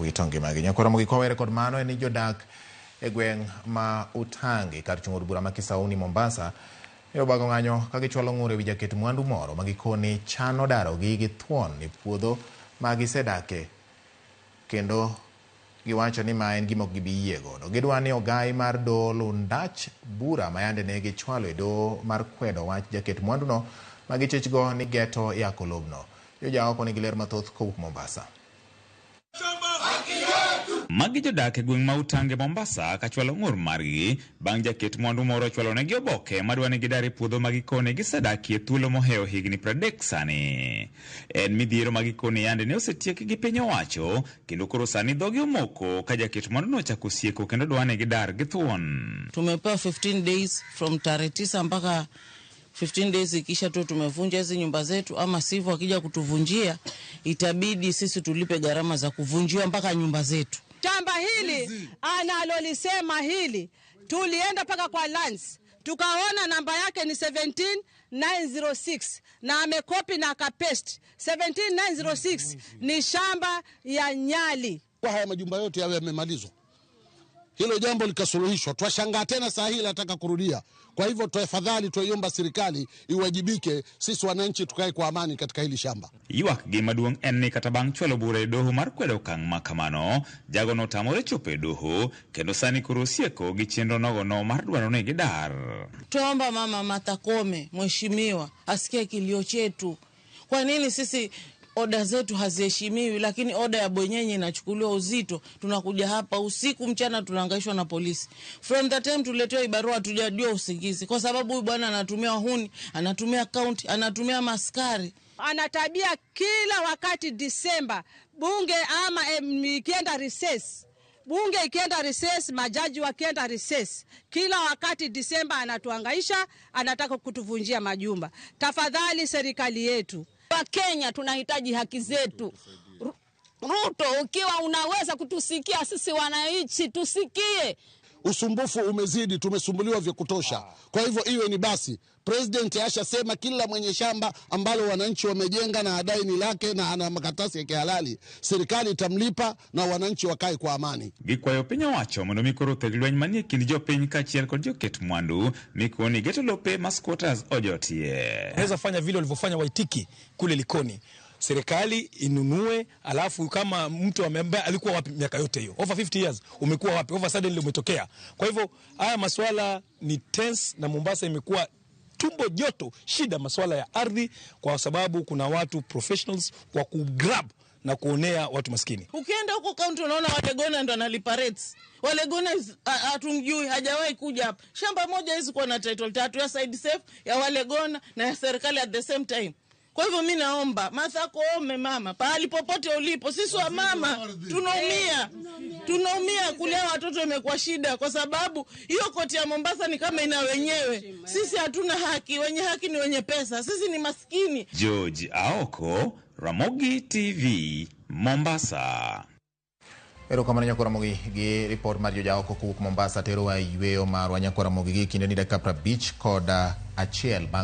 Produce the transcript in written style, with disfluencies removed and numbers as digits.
witongi magi. Nyakora mugi kwa were kod mano eni jodak e gweng' ma Utangi kar chung'od bura ma Kisauni Mombasa e obago ng'anyo ka gichwalo ng'ur ewi jaket mwandu moro ma gikoni chano darogi gi thuon e puodho ma gisedake, kendo giwacho ni ma en gima ok gibi yie godo. Gidwa ni ogai mar doho Lundach bura ma yande ne gichwalo e doho mar kwedo wach jaket mwanduno ma gichechgo ni geto yako lobno. Jojaoko nigi ler mathoth kowuok Mombasa. Magi jodak e gweng' ma Utangi Mombasa ka chwalo ng'ur margi bang' jaket mwandu moro chwalo negi oboke madwa ni gidar e puodho ma gikone gisedakie thuolo moheo higni 30 sani. En midhiero ma gikone yande ne osetieki gi piny owacho, kendo koro sani dhogi omoko ka jaket mwandu no chako sieko kendo dwa ni gidar gi thuon. Tumepewa 15 days from tarehe 9 mpaka 15 days ikisha tu tumevunja hizi nyumba zetu, ama sivyo akija kutuvunjia itabidi sisi tulipe gharama za kuvunjiwa mpaka nyumba zetu. Shamba hili analolisema hili tulienda paka kwa Lance tukaona namba yake ni 17906 na amekopi na akapaste 17906 ni shamba ya Nyali. Kwa haya majumba yote yawe yamemalizwa, hilo jambo likasuluhishwa. Twashangaa tena saa hii nataka kurudia. Kwa hivyo tafadhali tuiomba serikali iwajibike, sisi wananchi tukae kwa amani katika hili shamba. Ywak gi maduong' en ni kata bang' chwalo bura e doho mar kwedo okang' ma kamano, jago notamore chopo e doho kendo sani koro osieko gi chenro nogono mar dwaro ni gidar. Tuomba Mama Martha Koome, mheshimiwa, asikie kilio chetu. Kwa nini sisi oda zetu haziheshimiwi, lakini oda ya bwenyenye inachukuliwa uzito? Tunakuja hapa usiku mchana tunahangaishwa na polisi. From the time tuletewa ibarua hatujajua usingizi, kwa sababu huyu bwana anatumia wahuni, anatumia county, anatumia maskari. Anatabia kila wakati Disemba bunge ama ikienda recess, bunge ikienda recess, majaji wakienda recess, kila wakati Disemba anatuhangaisha, anataka kutuvunjia majumba. Tafadhali serikali yetu wa Kenya tunahitaji haki zetu. Ruto, ukiwa unaweza kutusikia sisi wananchi, tusikie. Usumbufu umezidi, tumesumbuliwa vya kutosha. Kwa hivyo iwe ni basi. President ashasema kila mwenye shamba ambalo wananchi wamejenga na adai ni lake na ana makaratasi ya kihalali, serikali itamlipa na wananchi wakae kwa amani. Gikwayo piny owacho mondo mikoro theg lweny manie kind jopiny kaachiel kod joket mwandu mikoni geto lope ma squatters ojotie. Naweza fanya vile walivyofanya Waitiki kule Likoni. Serikali inunue, alafu kama mtu ambaye alikuwa wapi miaka yote hiyo, over 50 years umekuwa wapi, over suddenly umetokea. Kwa hivyo haya masuala ni tense na Mombasa imekuwa tumbo joto, shida masuala ya ardhi, kwa sababu kuna watu professionals kwa kugrab na kuonea watu maskini. Ukienda huko county unaona Walegona ndo analipa rates. Walegona hatumjui, hajawahi kuja hapa. Shamba moja hizi kwa na title 3 ya side safe ya Walegona na ya serikali at the same time. Kwa hivyo mimi naomba Martha Koome, mama, pahali popote ulipo, sisi wa mama tunaumia kulea watoto imekuwa shida, kwa sababu hiyo koti ya Mombasa ni kama ina wenyewe. Sisi hatuna haki, wenye haki ni wenye pesa, sisi ni maskini. George Aoko, Ramogi TV, Mombasa. Ero kamano Nyakora Mogi gi report mar Jojaoko kowuok Mombasa tero wa yweyo mar Nyakora Mogi gi kinde ni dakika 50 kod achiel bang'